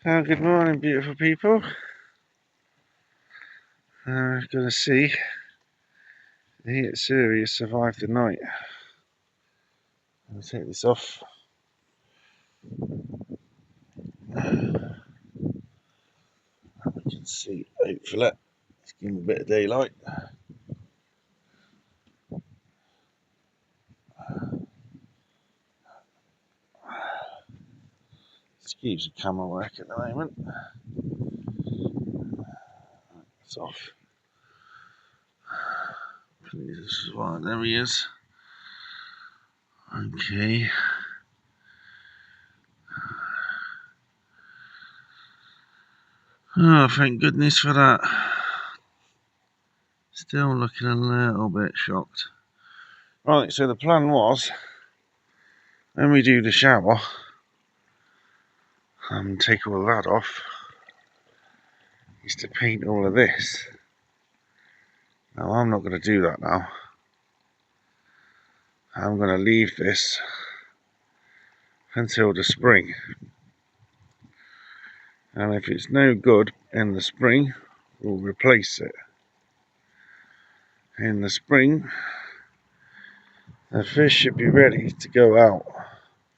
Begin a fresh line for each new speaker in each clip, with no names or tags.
Good morning, beautiful people. Gonna see if the heat Sirius survived the night. I'll take this off. You can see, hopefully, let's give him a bit of daylight. Excuse the camera work at the moment. It's off. Please survive. There he is. Okay. Oh, thank goodness for that. Still looking a little bit shocked. Right, so the plan was, when we do the shower, and take all of that off, is to paint all of this. Now, I'm not going to do that now. I'm going to leave this until the spring. And if it's no good in the spring, we'll replace it. In the spring, the fish should be ready to go out,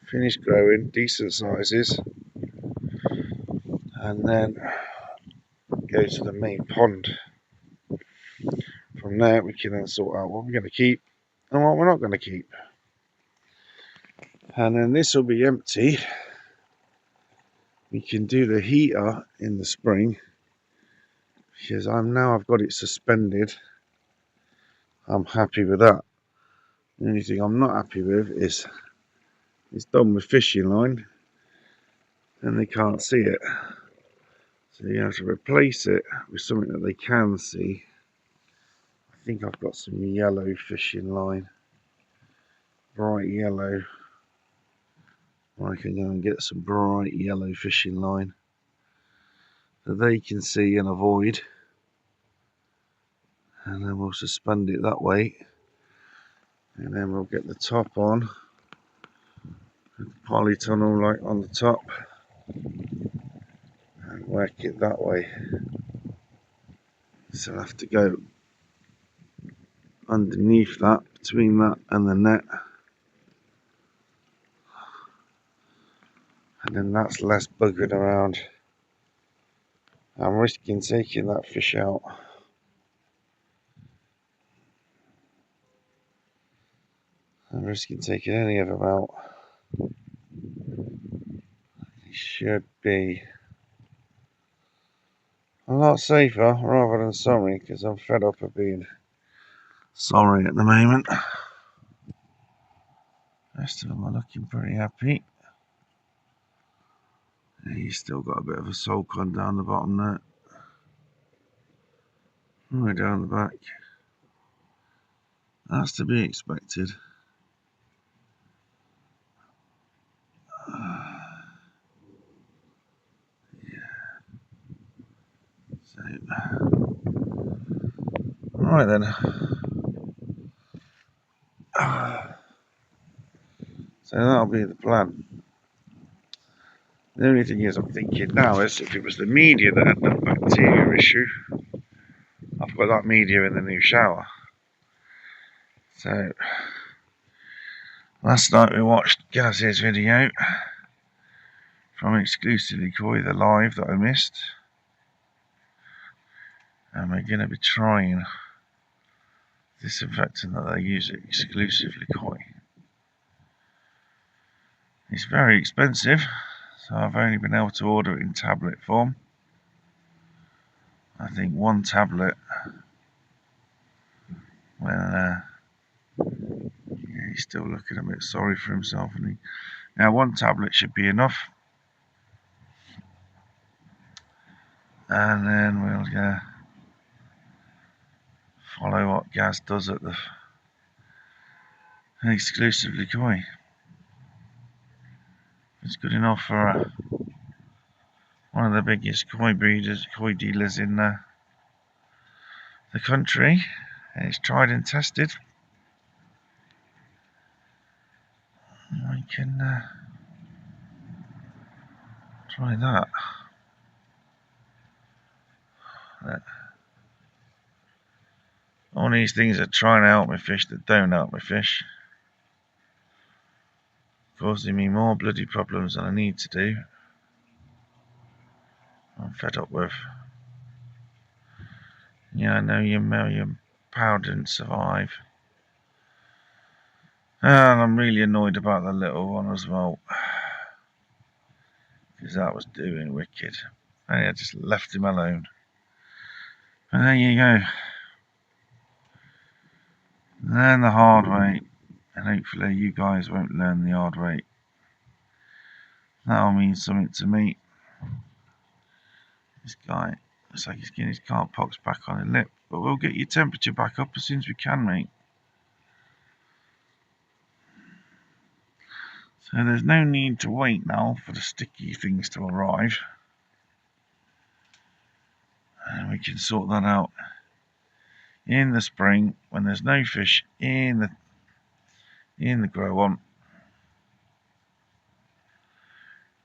finish growing, decent sizes, and then go to the main pond. From there, we can then sort out what we're going to keep and what we're not going to keep. And then this will be empty. We can do the heater in the spring, because I've got it suspended. I'm happy with that. The only thing I'm not happy with is it's done with fishing line and they can't see it. So you have to replace it with something that they can see. I think I've got some yellow fishing line, bright yellow. I can go and get some bright yellow fishing line that they can see and avoid. And then we'll suspend it that way. And then we'll get the top on, with the polytunnel light on the top, and work it that way. So I'll have to go underneath that, between that and the net. And then that's less buggering around. I'm risking taking that fish out. I'm risking taking any of them out. It should be a lot safer rather than sorry, because I'm fed up of being sorry at the moment. The rest of them are looking pretty happy. He's still got a bit of a sulk on down the bottom there. Right down the back. That's to be expected. So, right then. So that'll be the plan. The only thing is, I'm thinking now is if it was the media that had that bacteria issue, I've got that media in the new shower. So last night we watched Gaz's video from Exclusively Koi, the live that I missed, and we're going to be trying disinfectant that they use at Exclusively Koi. It's very expensive, so I've only been able to order it in tablet form. I think one tablet, he's still looking a bit sorry for himself, and now one tablet should be enough. And then we'll follow what Gaz does at the Exclusively Koi. It's good enough for one of the biggest koi breeders, koi dealers in the country, and it's tried and tested. I can try that. All these things are trying to help me fish that don't help me fish. Causing me more bloody problems than I need to do. I'm fed up with. Yeah, I know your power didn't survive. And I'm really annoyed about the little one as well. Because that was doing wicked. And I just left him alone. And there you go. Learn the hard way. And hopefully you guys won't learn the hard way. That'll mean something to me. This guy looks like he's getting his carp pox back on his lip. But we'll get your temperature back up as soon as we can, mate. So there's no need to wait now for the sticky things to arrive. And we can sort that out in the spring when there's no fish in the grow on.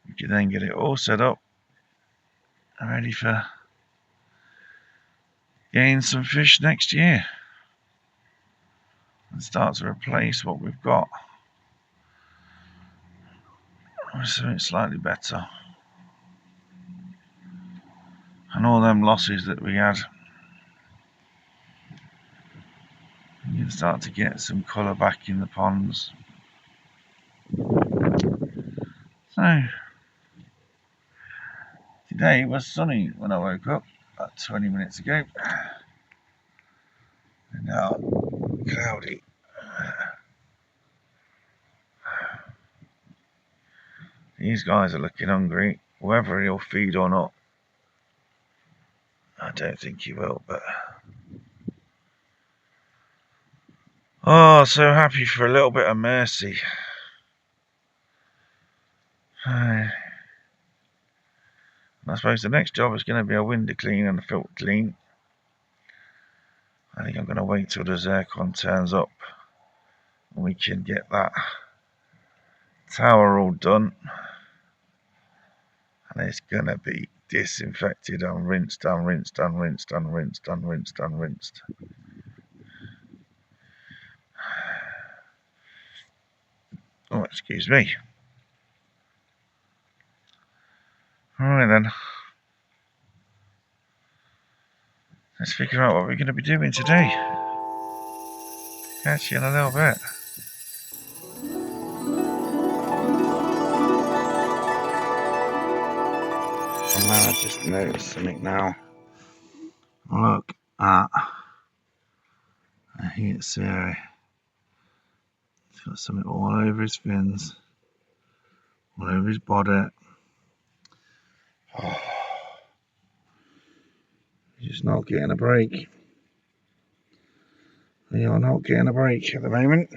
We can then get it all set up and ready for getting some fish next year and start to replace what we've got with something slightly better. And all them losses that we had, you can start to get some colour back in the ponds. So today was sunny when I woke up about 20 minutes ago, and now cloudy. These guys are looking hungry. Whether he'll feed or not, I don't think he will, but oh, so happy for a little bit of mercy. I suppose the next job is going to be a window clean and a filter clean. I think I'm going to wait till the zircon turns up and we can get that tower all done. And it's going to be disinfected and rinsed and rinsed and rinsed and rinsed and rinsed and rinsed. Oh, excuse me. Alright then. Let's figure out what we're going to be doing today. Catch you in a little bit. Oh man, I just noticed something now. Look at heat Siri. He's got something all over his fins, all over his body. Oh, he's just not getting a break. You're not getting a break at the moment.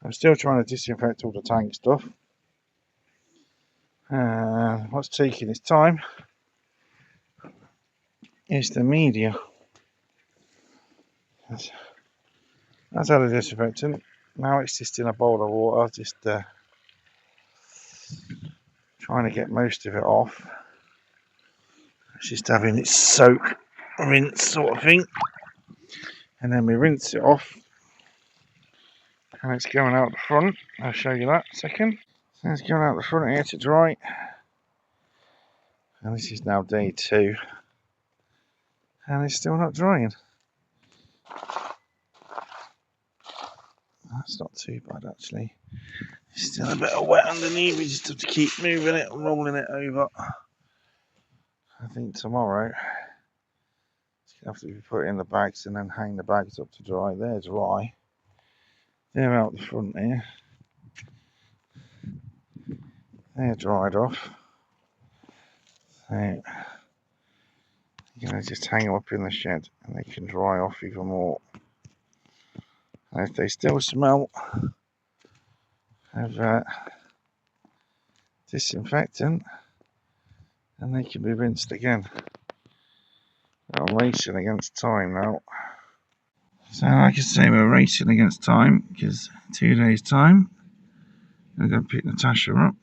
I'm still trying to disinfect all the tank stuff. What's taking its time is the media. That's had a disinfectant. Now it's just in a bowl of water, just trying to get most of it off. It's just having its soak, rinse sort of thing. And then we rinse it off. And it's going out the front. I'll show you that in a second. So it's going out the front here to dry. And this is now day 2. And it's still not drying. That's not too bad actually. It's still a bit of wet underneath. We just have to keep moving it and rolling it over. I think tomorrow it's going to have to be put in the bags and then hang the bags up to dry. They're dry. They're out the front here. They're dried off. So you're going to just hang them up in the shed and they can dry off even more. And if they still smell of disinfectant, then they can be rinsed again. I'm racing against time now. So like I say, we're racing against time because 2 days time I'm going to pick Natasha up.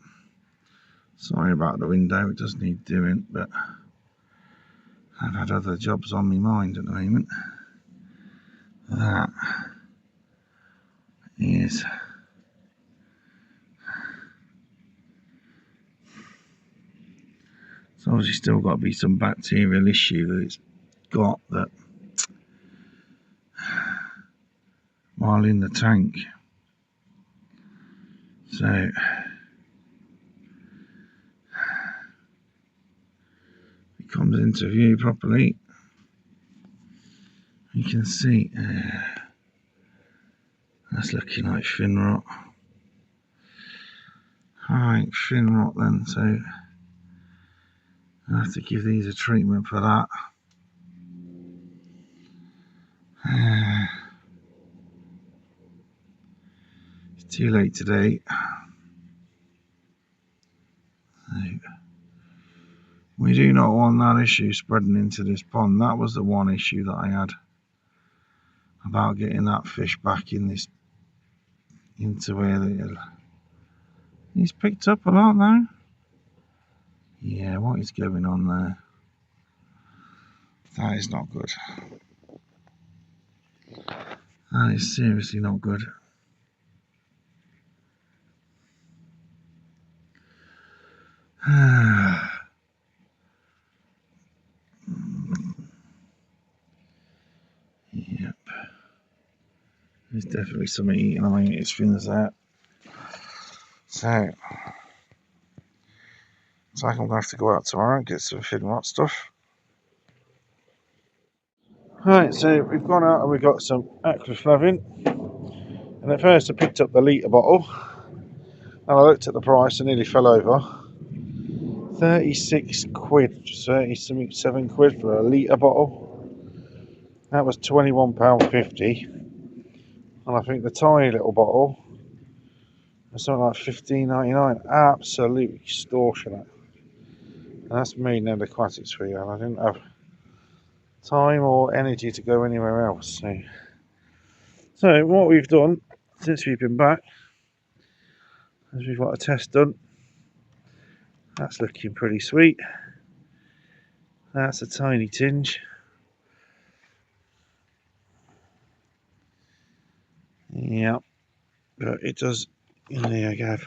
Sorry about the window, it does need doing, but I've had other jobs on my mind at the moment. That is it's obviously still got to be some bacterial issue that it's got that while in the tank. So it comes into view properly. You can see that's looking like fin rot. Alright, fin rot then, so I have to give these a treatment for that. It's too late today. So, we do not want that issue spreading into this pond. That was the one issue that I had about getting that fish back in this, into where he's picked up a lot now. Yeah, what is going on there? That is not good. That is seriously not good. Yep. There's definitely something eating away at his fins there. So I'm going to have to go out tomorrow and get some fin rot stuff. Right, so we've gone out and we've got some aquaflavin. And at first I picked up the litre bottle. And I looked at the price and nearly fell over. 36 quid, 37 quid for a litre bottle. That was £21.50. And I think the tiny little bottle was something like $15.99. Absolute extortionate. And that's Maidenhead Aquatics for you. And I didn't have time or energy to go anywhere else. So what we've done since we've been back is we've got a test done. That's looking pretty sweet. That's a tiny tinge. Yep, but it does. There you go.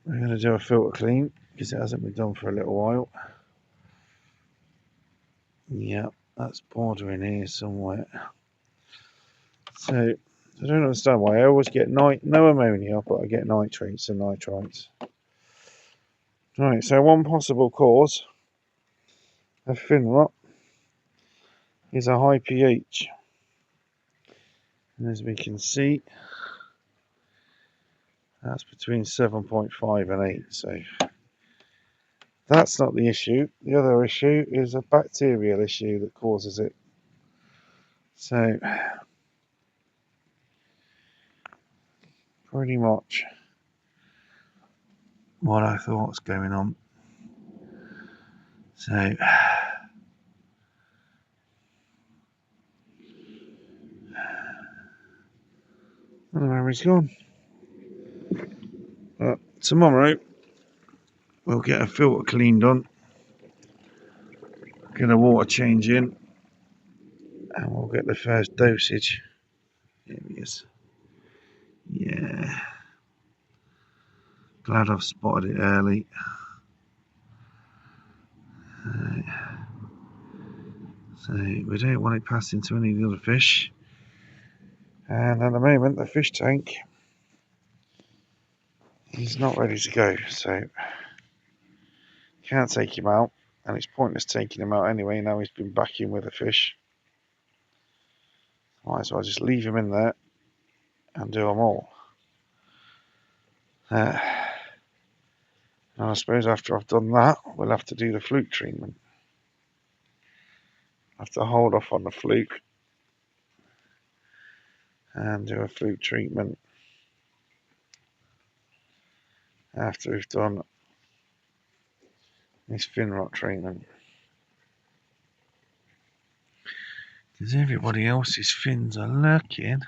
We're going to do a filter clean because it hasn't been done for a little while. Yep, that's bordering here somewhere. So I don't understand why I always get no ammonia, but I get nitrates and nitrites. Right, so one possible cause of fin rot is a high pH. And as we can see, that's between 7.5 and 8. So that's not the issue. The other issue is a bacterial issue that causes it. So pretty much what I thought was going on. So I don't know where he's gone. But tomorrow we'll get a filter clean done, get a water change in, and we'll get the first dosage. There he is. Yeah. Glad I've spotted it early. So we don't want it passing to any of the other fish. And at the moment the fish tank is not ready to go, so can't take him out, and it's pointless taking him out anyway. Now he's been back in with the fish. Might as well just leave him in there and do them all. And I suppose after I've done that, we'll have to do the fluke treatment. I have to hold off on the fluke and do a fluke treatment after we've done this fin rot treatment. Because everybody else's fins are lurking.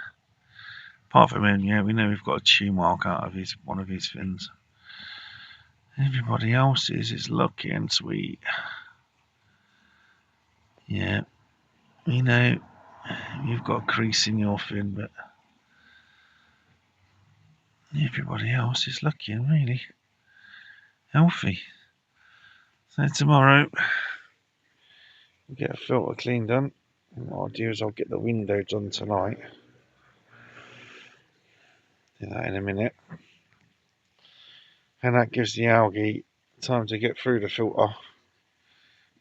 Apart from him, yeah, we know we've got a chew mark out of one of his fins. Everybody else's is looking sweet. Yeah, you know, you've got a crease in your fin, but everybody else is lucky and really healthy. So tomorrow, we'll get a filter clean done. And what I'll do is I'll get the window done tonight. Do that in a minute. And that gives the algae time to get through the filter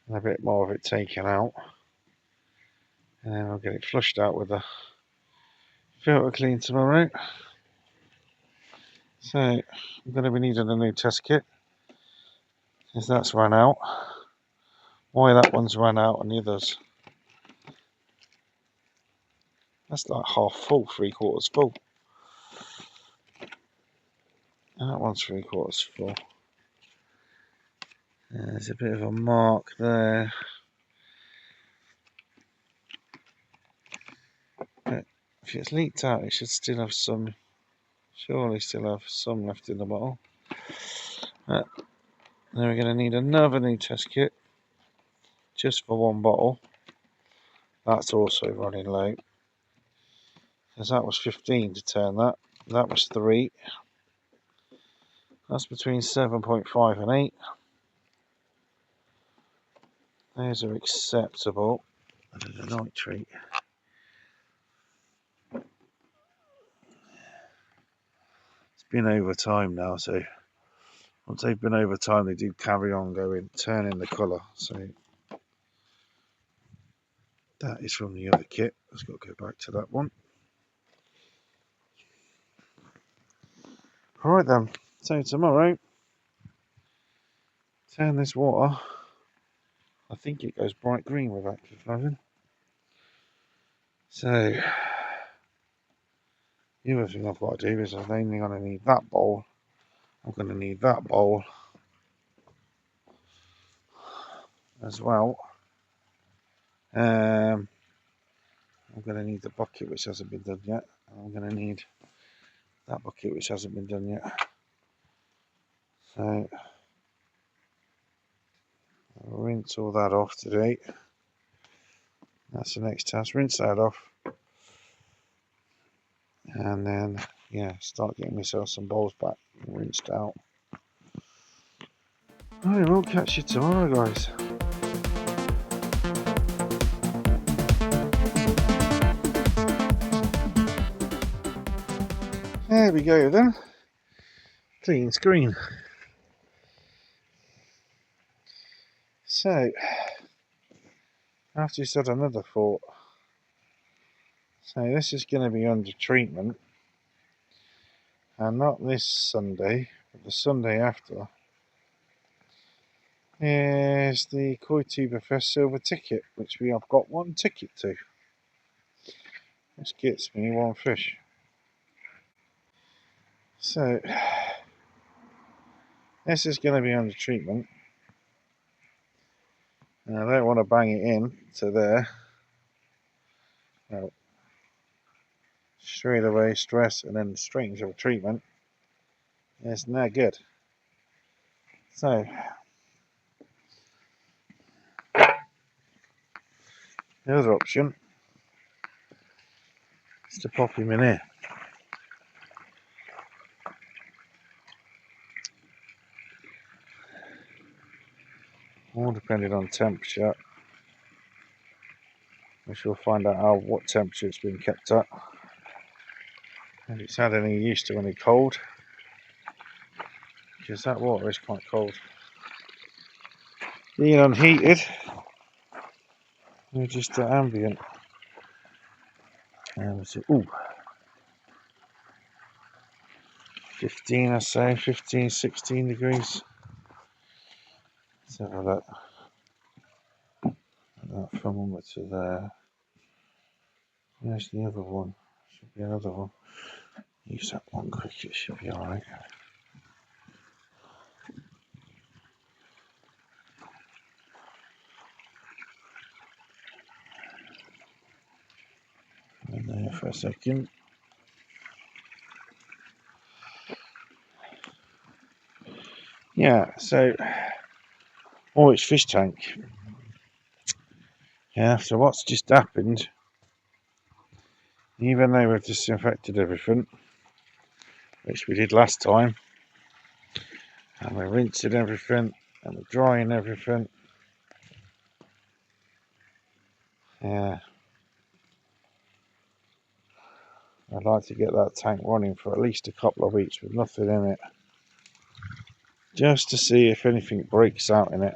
and a bit more of it taken out. And then I'll get it flushed out with the filter clean tomorrow. So I'm going to be needing a new test kit, because that's run out. Why that one's run out and the others, that's like half full, 3/4 full. And that one's 3/4 full. There's a bit of a mark there. But if it's leaked out, it should still have some, surely still have some left in the bottle. But then we're going to need another new test kit, just for one bottle. That's also running low, because that was 15 to turn that. That was 3. That's between 7.5 and 8. Those are acceptable. The nitrate. It's been over time now, so once they've been over time, they do carry on going, turning the colour. So that is from the other kit. Let's got to go back to that one. Alright then, so tomorrow, turn this water. I think it goes bright green with active flushing. So the other thing I've got to do is I'm only going to need that bowl. I'm going to need that bowl as well. I'm going to need the bucket which hasn't been done yet. I'm going to need that bucket which hasn't been done yet. So I'll rinse all that off today. That's the next task. Rinse that off. And then, yeah, start getting myself some bowls back and rinsed out. Alright, we'll catch you tomorrow, guys. There we go then. Clean screen. So, I've just had another thought. So this is going to be under treatment. And not this Sunday, but the Sunday after. Is the Koi Tuber Fest Silver ticket, which we have got one ticket to. Which gets me one fish. So, this is going to be under treatment. And I don't want to bang it in to there. No. Straight away, stress, and then straight into treatment. It's not good. So, the other option is to pop him in here. All depending on temperature. We shall find out what temperature it's been kept at. If it's had any use to any cold. Because that water is quite cold. Being unheated, we're just at ambient. And so, ooh, 15, I say, 15, 16 degrees. Let's have a look. That thermometer there. Where's the other one? Should be another one. Use that one quick, it should be alright. In there for a second. Yeah, so, oh, it's fish tank. Yeah, so what's just happened, even though we've disinfected everything, which we did last time, and we're rinsing everything, and we're drying everything, yeah, I'd like to get that tank running for at least a couple of weeks with nothing in it, just to see if anything breaks out in it.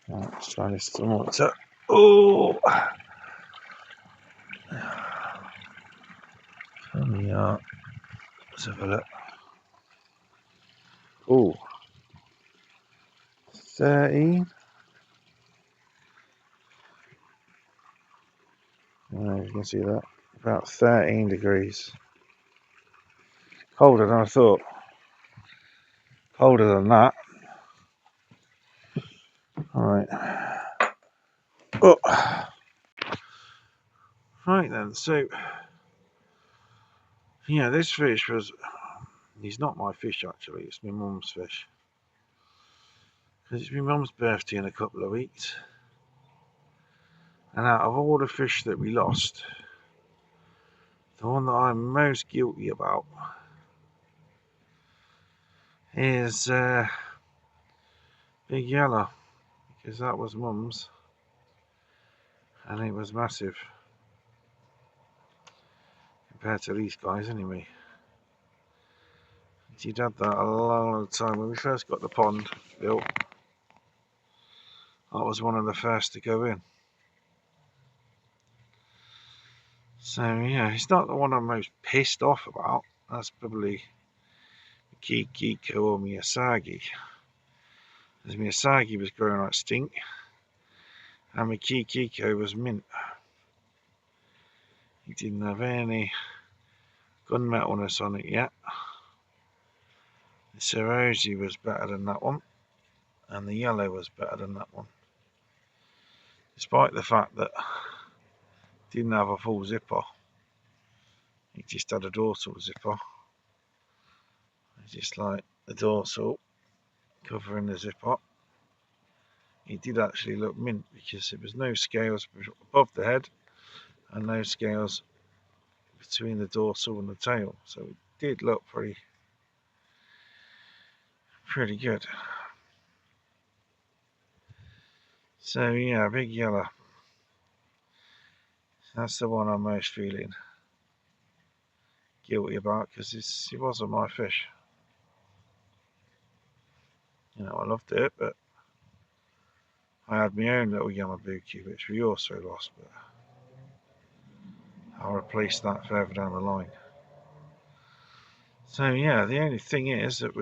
Right, let's try this some water. Oh, there we are. Let's have a look. Oh, 13. You can see that. About 13 degrees. Colder than I thought. Colder than that. Alright. Oh. Right then, so yeah, this fish was, he's not my fish actually, it's my mum's fish. Because it's my mum's birthday in a couple of weeks. And out of all the fish that we lost, the one that I'm most guilty about is Big Yellow. Because that was mum's. And it was massive. Compared to these guys anyway. She'd had that a long time. When we first got the pond built, that was one of the first to go in. So yeah, it's not the one I'm most pissed off about. That's probably Kikiko or Miyazaki. As Miyazaki was growing like stink, and my Kikiko was mint. He didn't have any gunmetalness on it yet. The Cerosi was better than that one, and the yellow was better than that one. Despite the fact that it didn't have a full zipper, it just had a dorsal zipper. Just like the dorsal covering the zipper. It did actually look mint because there was no scales above the head and no scales between the dorsal and the tail, so it did look pretty good. So yeah, Big Yellow, that's the one I'm most feeling guilty about because it wasn't my fish. You know, I loved it, but I had my own little Yamabuki which we also lost, but I'll replace that further down the line. So yeah, the only thing is that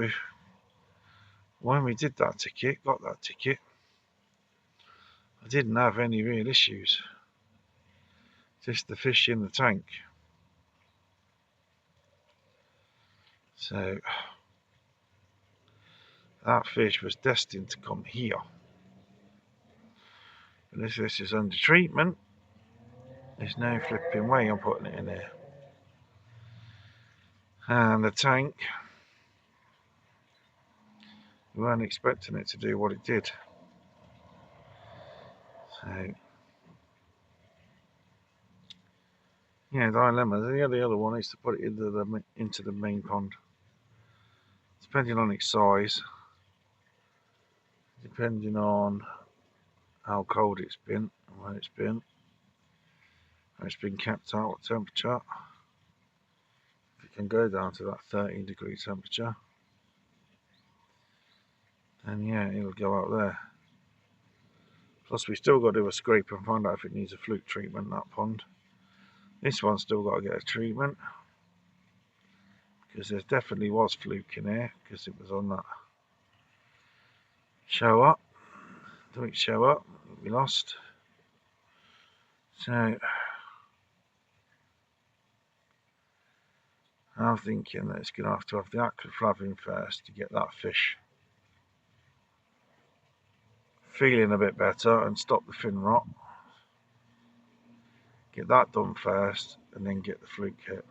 when we did that ticket, got that ticket, I didn't have any real issues. Just the fish in the tank. So that fish was destined to come here. And if this is under treatment, there's no flipping way I'm putting it in there. And the tank, we weren't expecting it to do what it did. So yeah, dilemma. The other one is to put it into the main pond. Depending on its size, depending on how cold it's been and when it's been, how it's been kept out, what temperature. If it can go down to that 13-degree temperature, then yeah, it'll go out there. Plus, we still got to do a scrape and find out if it needs a fluke treatment, that pond. This one's still got to get a treatment because there definitely was fluke in there because it was on that show up. Don't show up, we lost. So I'm thinking that it's going to have the aquaflavin first to get that fish feeling a bit better and stop the fin rot. Get that done first and then get the fluke hit.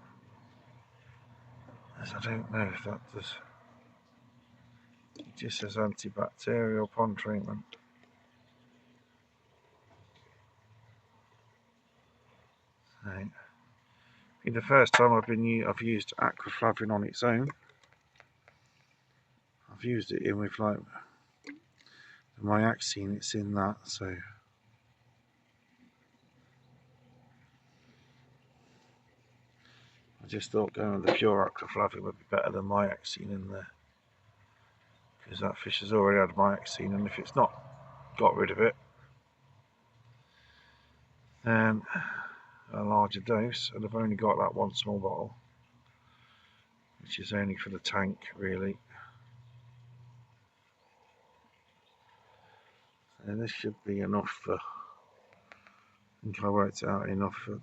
As I don't know if that does just says antibacterial pond treatment. So, be the first time I've used aquaflavin on its own. I've used it in with like the Myaxine, it's in that, so I just thought going with the pure aquaflavin would be better than Myaxine in there, because that fish has already had Myaxine, and if it's not got rid of it, then a larger dose, and I've only got that one small bottle, which is only for the tank really. And this should be enough for, I think I worked out enough for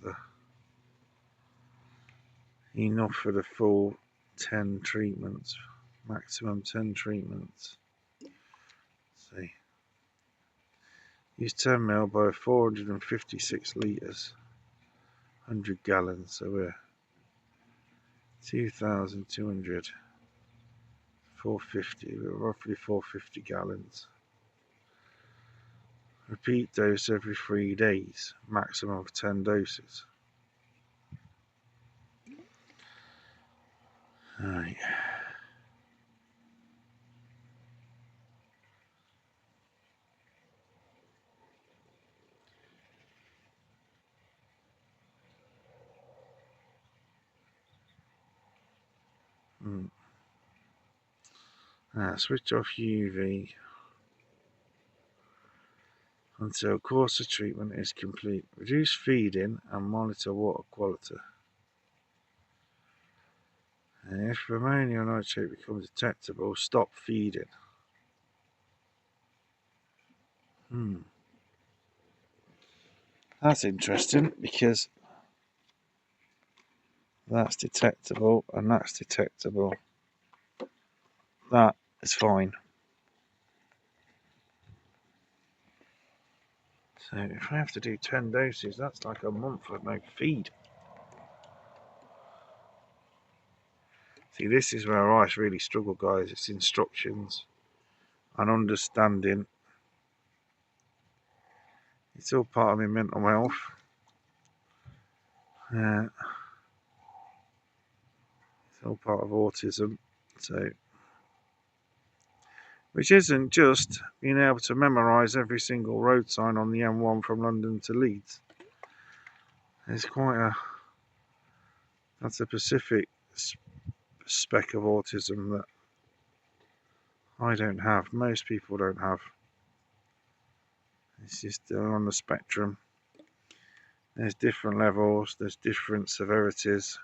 the full 10 treatments, maximum 10 treatments. Let's see. Use 10 ml by 456 litres, 100 gallons, so we're 2,200, 450, we're roughly 450 gallons. Repeat dose every 3 days, maximum of 10 doses. Right. Switch off UV until course of treatment is complete. Reduce feeding and monitor water quality. And if ammonia nitrate becomes detectable, stop feeding. That's interesting, because that's detectable and that's detectable. That is fine. So if I have to do 10 doses, that's like a month with no feed. See, this is where I really struggle, guys. It's instructions and understanding. It's all part of my mental health. It's all part of autism. So, which isn't just being able to memorise every single road sign on the M1 from London to Leeds. It's that's a specific spec of autism that I don't have, most people don't have. It's just on the spectrum. There's different levels, there's different severities.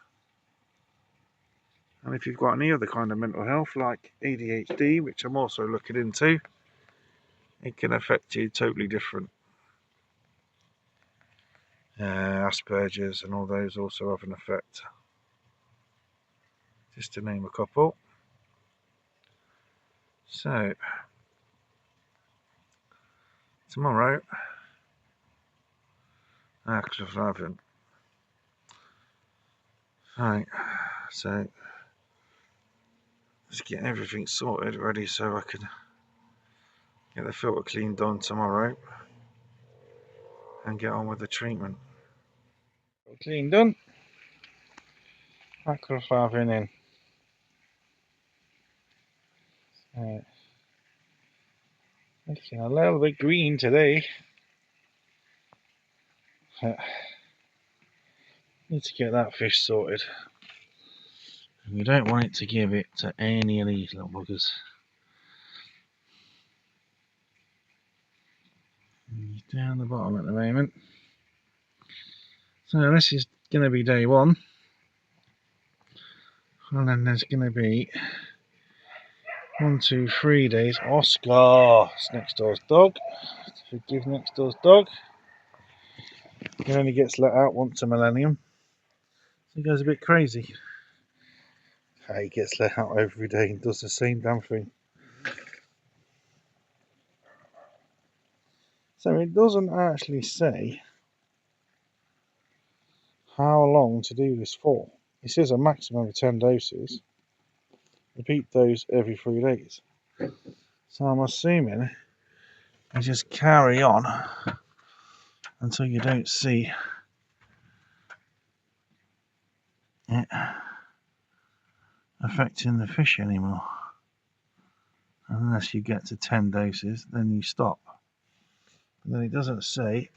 And if you've got any other kind of mental health like ADHD, which I'm also looking into, it can affect you totally different. Asperger's and all those also have an effect. Just to name a couple. So, tomorrow, aquaflavin. Right, so let's get everything sorted ready so I can get the filter cleaned on tomorrow and get on with the treatment. Clean done. Aquaflavin in. Looking a little bit green today. Need to get that fish sorted. And we don't want it to give it to any of these little buggers. He's down the bottom at the moment. So this is going to be day 1. And then there's going to be 1, 2, 3 days. Oscar! It's next door's dog. Forgive next door's dog. He only gets let out once a millennium. So he goes a bit crazy. He gets let out every day and does the same damn thing. So it doesn't actually say how long to do this for. It says a maximum of 10 doses. Repeat those every 3 days. So I'm assuming you just carry on until you don't see it affecting the fish anymore. Unless you get to 10 doses, then you stop. And then it doesn't say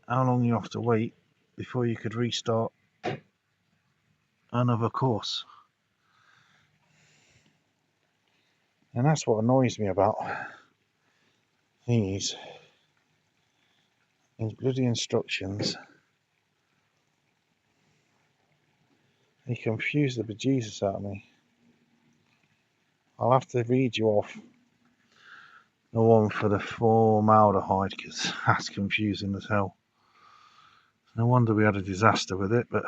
how long you have to wait before you could restart another course. And that's what annoys me about these bloody instructions. They confuse the bejesus out of me. I'll have to read you off the one for the formaldehyde because that's confusing as hell. No wonder we had a disaster with it, but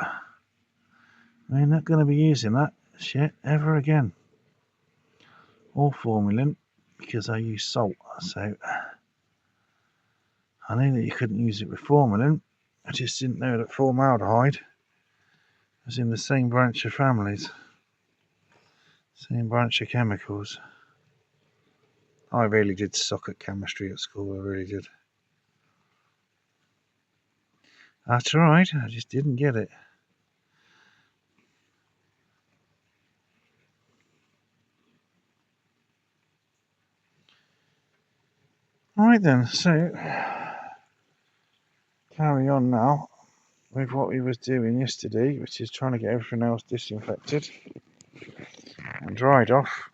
we're not going to be using that shit ever again. Or formalin, because I use salt. So I knew that you couldn't use it with formalin. I just didn't know that formaldehyde was in the same branch of families, same branch of chemicals. I really did suck at chemistry at school, I really did. That's right, I just didn't get it. Right then, so carry on now with what we was doing yesterday, which is trying to get everything else disinfected and dried off,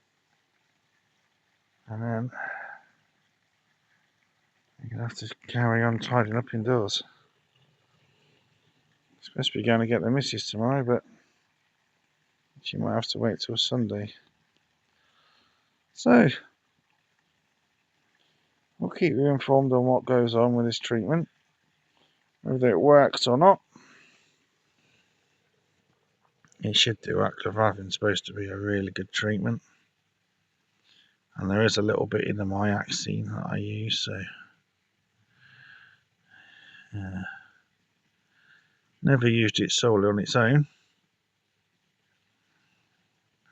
and then you're gonna have to carry on tidying up indoors. I'm supposed to be going to get the missus tomorrow, but she might have to wait till Sunday. So we'll keep you informed on what goes on with this treatment, whether it works or not. It should do. Activavin supposed to be a really good treatment, and there is a little bit in the Myaxine that I use, so never used it solely on its own,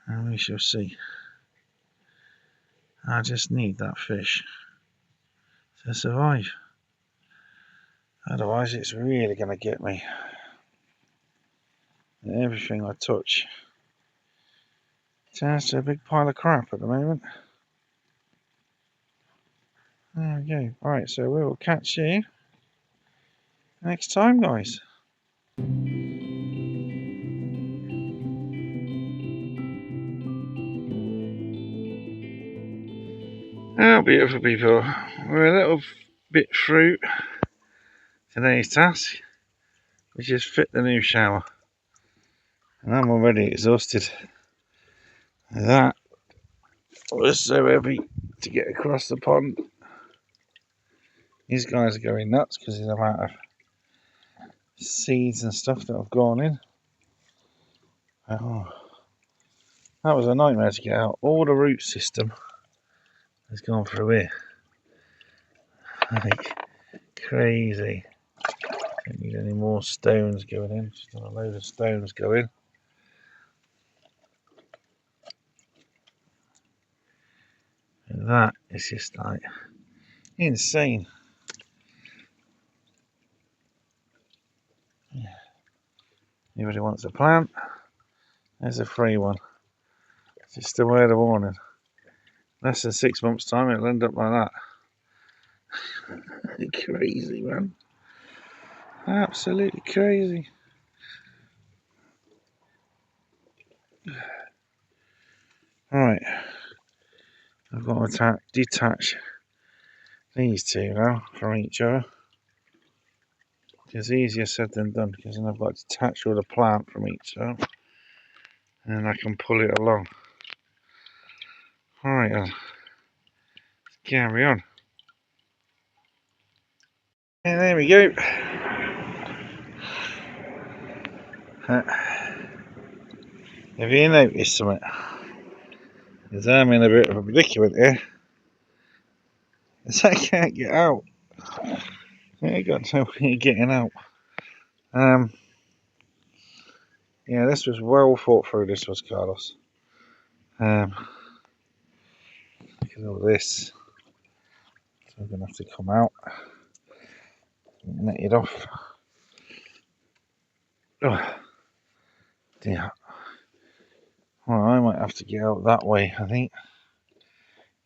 and we shall see. I just need that fish to survive, otherwise it's really going to get me. And everything I touch turns to a big pile of crap at the moment. There we go. Alright, so we will catch you next time, guys. Now, beautiful people, we're a little bit through today's task, which is fit the new shower. And I'm already exhausted. That was so heavy to get across the pond. These guys are going nuts because of the amount of seeds and stuff that have gone in. Oh, that was a nightmare to get out. All the root system has gone through here. Like crazy. Don't need any more stones going in. Just a load of stones going. And that is just like insane. Anybody wants a plant? There's a free one. Just a word of warning. Less than 6 months' time, it'll end up like that. Crazy, man. Absolutely crazy. Right. I've got to detach these two now from each other. It's easier said than done, because then I've got to detach all the plant from each other, and then I can pull it along. Alright, let's carry on. And there we go. Have you noticed something? Because I'm in a bit of a predicament here. Because I can't get out. I got no way of getting out. Yeah, this was well thought through, this was, Carlos. Because Look at all this. So we're going to have to come out and net it off. Oh dear. Well, I might have to get out that way, I think,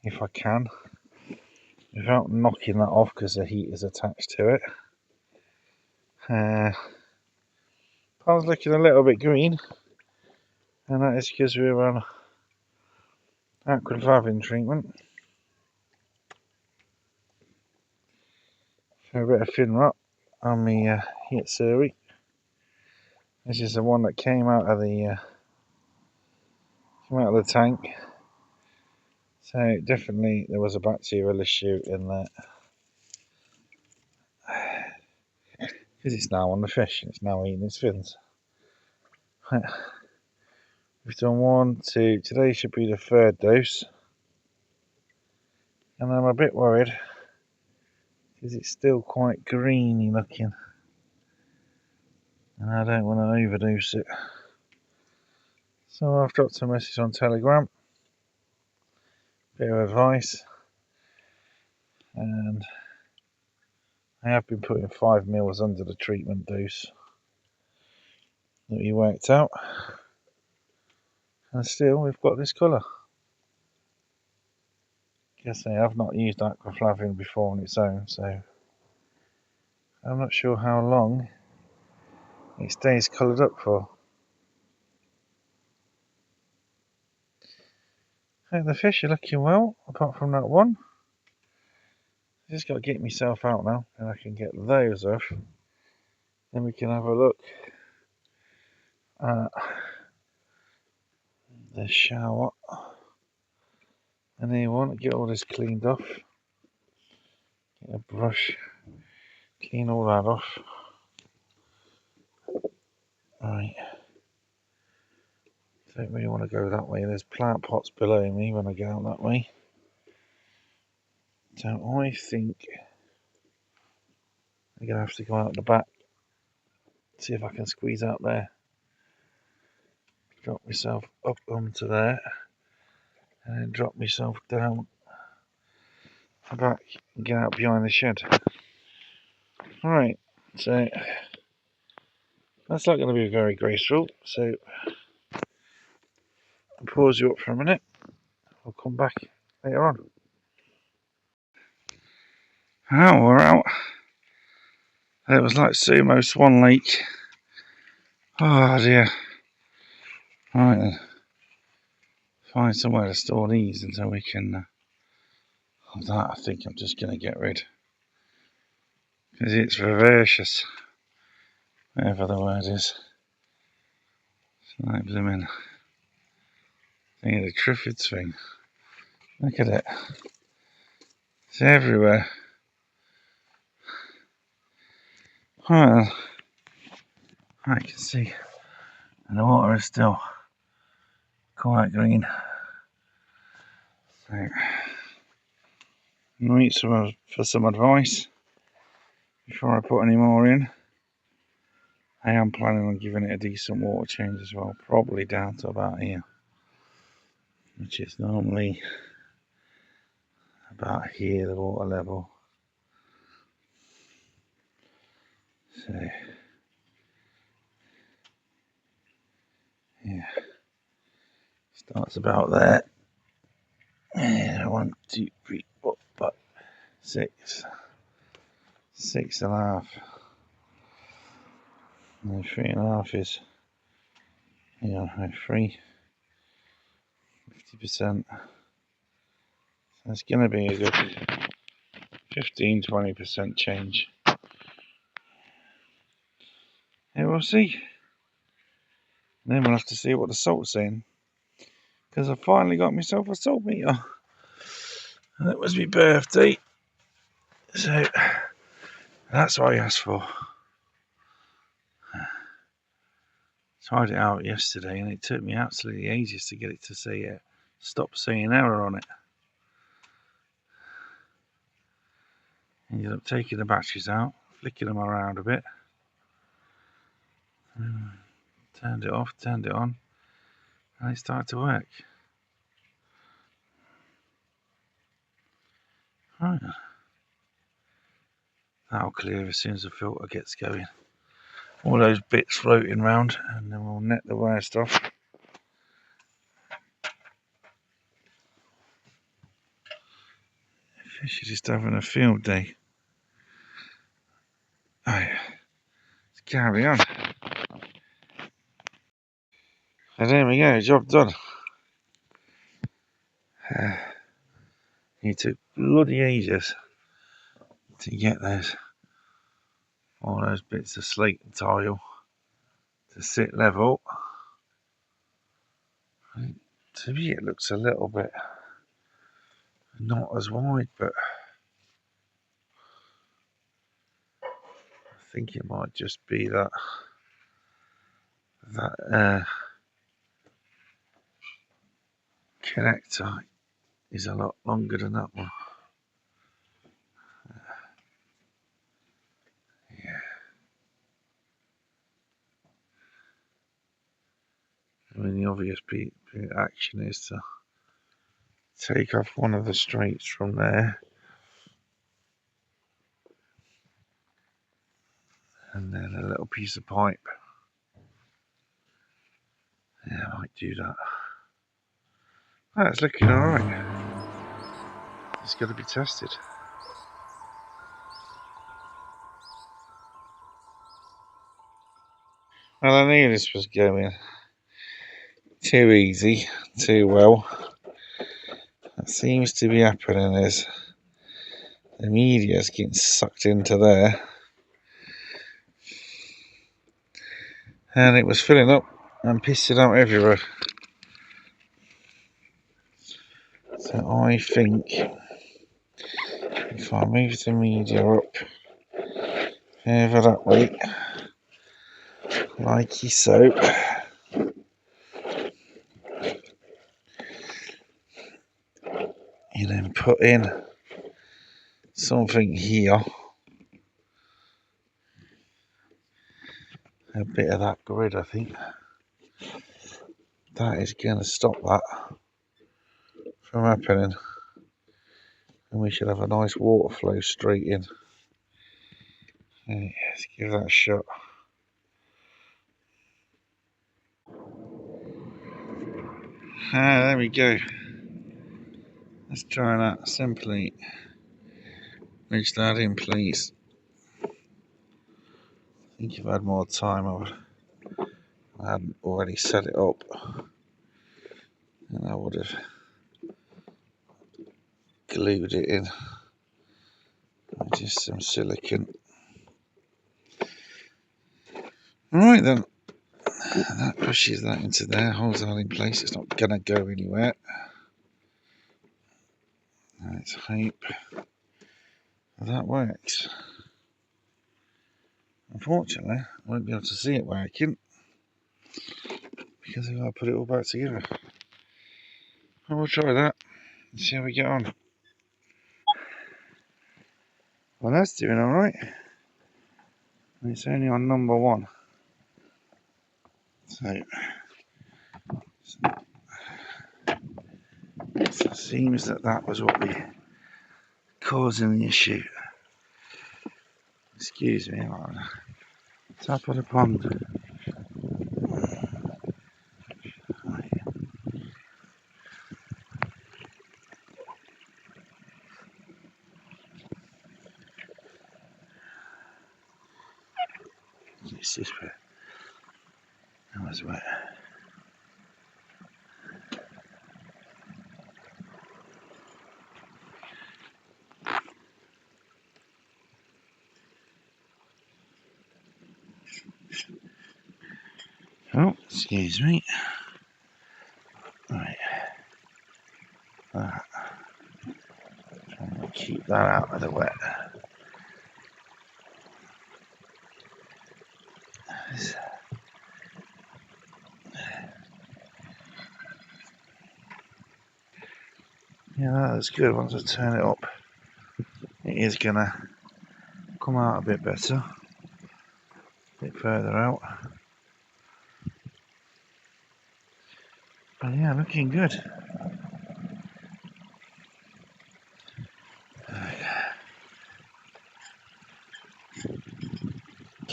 if I can, without knocking that off because the heat is attached to it. Pond's looking a little bit green, and that is because we're on aquaflavin treatment for a bit of fin rot on the heat series. This is the one that came out of the tank. So definitely there was a bacterial issue in there. Because it's now on the fish, it's now eating its fins. We've done 1, 2, today should be the 3rd dose. And I'm a bit worried because it's still quite greeny looking. And I don't want to overdose it. So I've dropped a message on Telegram. Bit of advice. And I have been putting 5 mils under the treatment dose that we worked out. And still we've got this colour. Guess I have not used aquaflavin before on its own, so I'm not sure how long it stays coloured up for. So the fish are looking well, apart from that one. I just got to get myself out now, and I can get those off. Then we can have a look at the shower. And then you want to get all this cleaned off. Get a brush, clean all that off. Right. Don't really want to go that way. There's plant pots below me when I get out that way. So I think I'm going to have to go out the back. See if I can squeeze out there. Drop myself up onto there. And then drop myself down the back and get out behind the shed. Alright, so that's not going to be very graceful. So I'll pause you up for a minute. I'll come back later on. Oh, we're out. It was like Sumo Swan Lake. Oh dear. Right then. Find somewhere to store these until we can. Of that, I think I'm just going to get rid. Because it's vivacious. Whatever the word is. It's like blooming. Thing of the Triffids thing. Look at it. It's everywhere. Well, I can see. And the water is still quite green. So, I'm wait for some advice before I put any more in. I am planning on giving it a decent water change as well, probably down to about here, which is normally about here, the water level. So, yeah, starts about there. Yeah, 1, 2, 3, 4, 5, 6, 6.5. And 3.5 is, yeah, 3, 50%. So it's going to be a good 15-20% change. Yeah, we'll see. And then we'll have to see what the salt's saying. Because I finally got myself a salt meter. And it was my birthday. So that's what I asked for. Tried it out yesterday and it took me absolutely ages to get it to say stop saying error on it. Ended up taking the batteries out, flicking them around a bit. Turned it off, turned it on, and it started to work. Right. That'll clear as soon as the filter gets going. All those bits floating round, and then we'll net the worst off. Fish is just having a field day. Oh yeah, let's carry on. And there we go, job done. It took bloody ages to get all those bits of slate and tile to sit level. To me it looks a little bit not as wide, but I think it might just be that connector is a lot longer than that one. Yeah. I mean, the obvious action is to take off one of the straights from there, and then a little piece of pipe. Yeah, I might do that. That's looking alright. It's got to be tested. Well, I knew this was going too easy, too well. What seems to be happening is the media's getting sucked into there, and it was filling up and pissing out everywhere. So I think if I move the media up over that way, like so, you then put in something here, a bit of that grid, I think that is going to stop that from happening, and we should have a nice water flow straight in. Let's give that a shot. There we go. Let's try that simply. Reach that in, please. I think if I had more time, I hadn't already set it up, and I would have glued it in with just some silicone. Right then, that pushes that into there, holds that in place. It's not gonna go anywhere. Let's hope that works. Unfortunately, I won't be able to see it working because I've got to put it all back together. But we'll try that and see how we get on. Well, that's doing alright. It's only on number 1. So it seems that was what was causing the issue. Excuse me, I'm on top of the pond. It's just wet. That was wet. Oh, excuse me. Right. That. Trying to keep that out of the wet. Yeah, that's good. Once I turn it up, it is gonna come out a bit better, a bit further out. But yeah, looking good.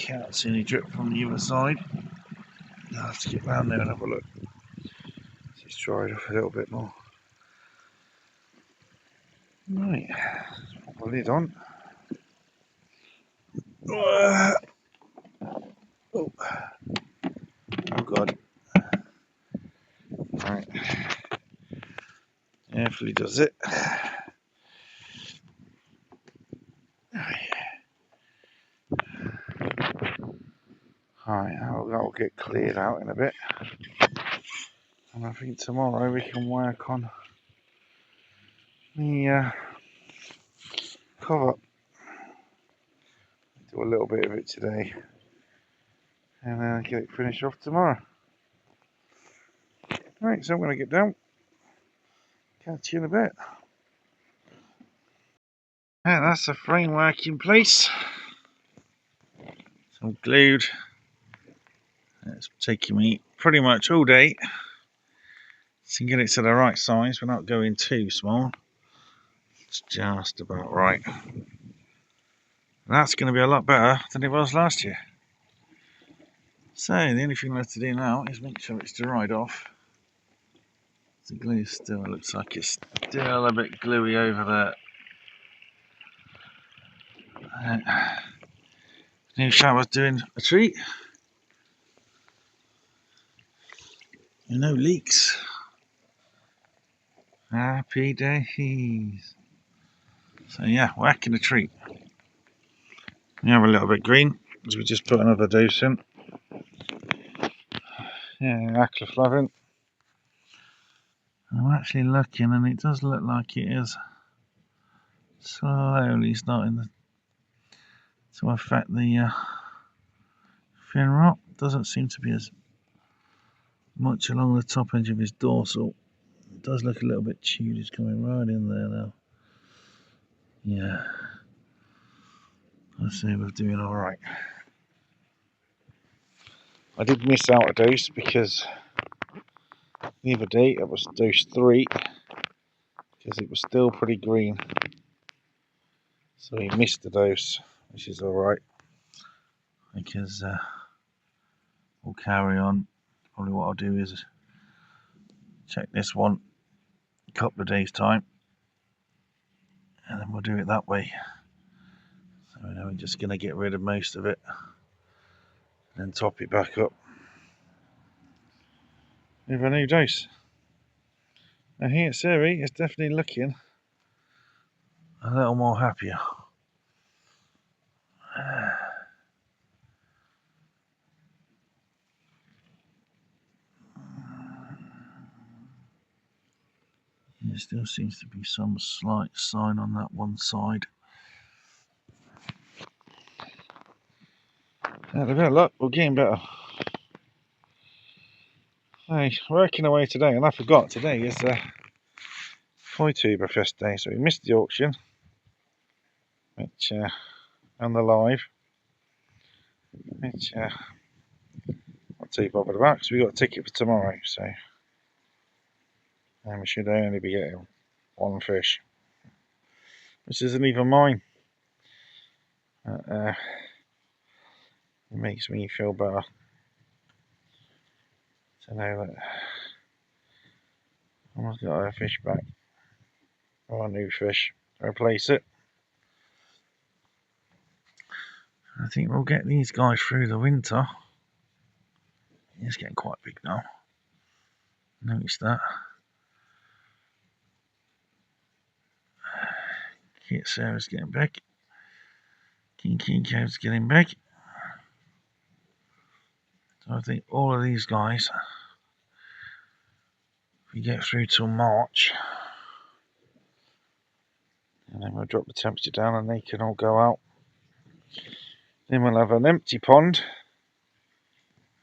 Can't see any drip from the other side. I'll have to get round there and have a look. It's dried off a little bit more. Right, put the lid on. Oh, oh God. Right, carefully does it. Right, that'll get cleared out in a bit. And I think tomorrow we can work on the cover. Do a little bit of it today and get it finished off tomorrow. Right, so I'm going to get down. Catch you in a bit. And that's the framework in place. It's all glued. It's taking me pretty much all day to get it to the right size without going too small. It's just about right. And that's going to be a lot better than it was last year. So the only thing left to do now is make sure it's dried off. The glue still looks like it's still a bit gluey over there. New shower's doing a treat. No leaks. Happy days. So yeah, whacking a treat. We have a little bit green as we just put another dose in. Yeah, aclaflavin. I'm actually looking and it does look like it is slowly starting to affect the fin rot. Doesn't seem to be as much along the top edge of his dorsal. It does look a little bit chewed. It's coming right in there now. Yeah. I'd say we're doing alright. I did miss out a dose because the other day it was dose 3 because it was still pretty green. So we missed the dose, which is alright because we'll carry on. Probably what I'll do is check this one a couple of days time and then we'll do it that way. So we're just going to get rid of most of it and then top it back up with a new dose. Now here Siri is definitely looking a little more happier. There still seems to be some slight sign on that one side. Had a bit of luck, we're getting better. Hey, working away today, and I forgot today is Toytuberfest day, so we missed the auction, which and the live, which not too bothered about because we got a ticket for tomorrow, so and we should only be getting one fish, which isn't even mine. It makes me feel better to know that I've got a fish back or a new fish to replace it. I think we'll get these guys through the winter. It's getting quite big now. Notice that. Kit Sarah's getting big. King Cow's getting big. So I think all of these guys, if we get through till March, and then we'll drop the temperature down and they can all go out. Then we'll have an empty pond.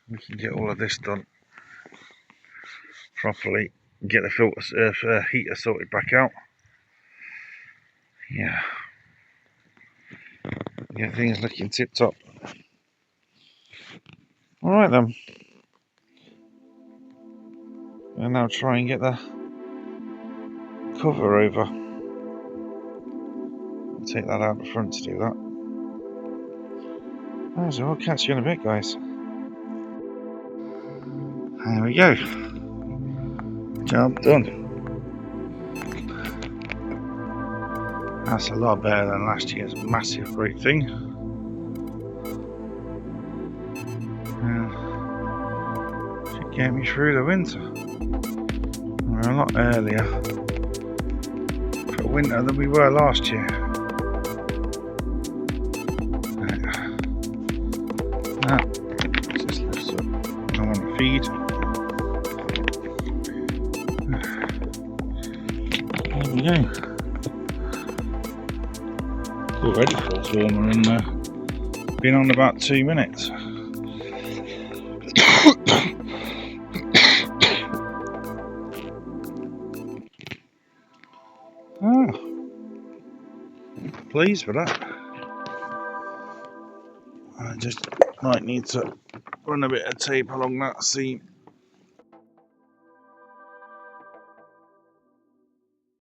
We can get all of this done properly and get the filter heater sorted back out. Yeah. Everything's looking tip top. Alright then. We'll now try and get the cover over. I'll take that out the front to do that. So I'll catch you in a bit, guys. There we go. Job done. That's a lot better than last year's massive fruit thing. Should get me through the winter. We're a lot earlier for winter than we were last year. Just left some. I want to feed. There we go. Already feels warmer and been on about 2 minutes. Pleased with that. I just might need to run a bit of tape along that seam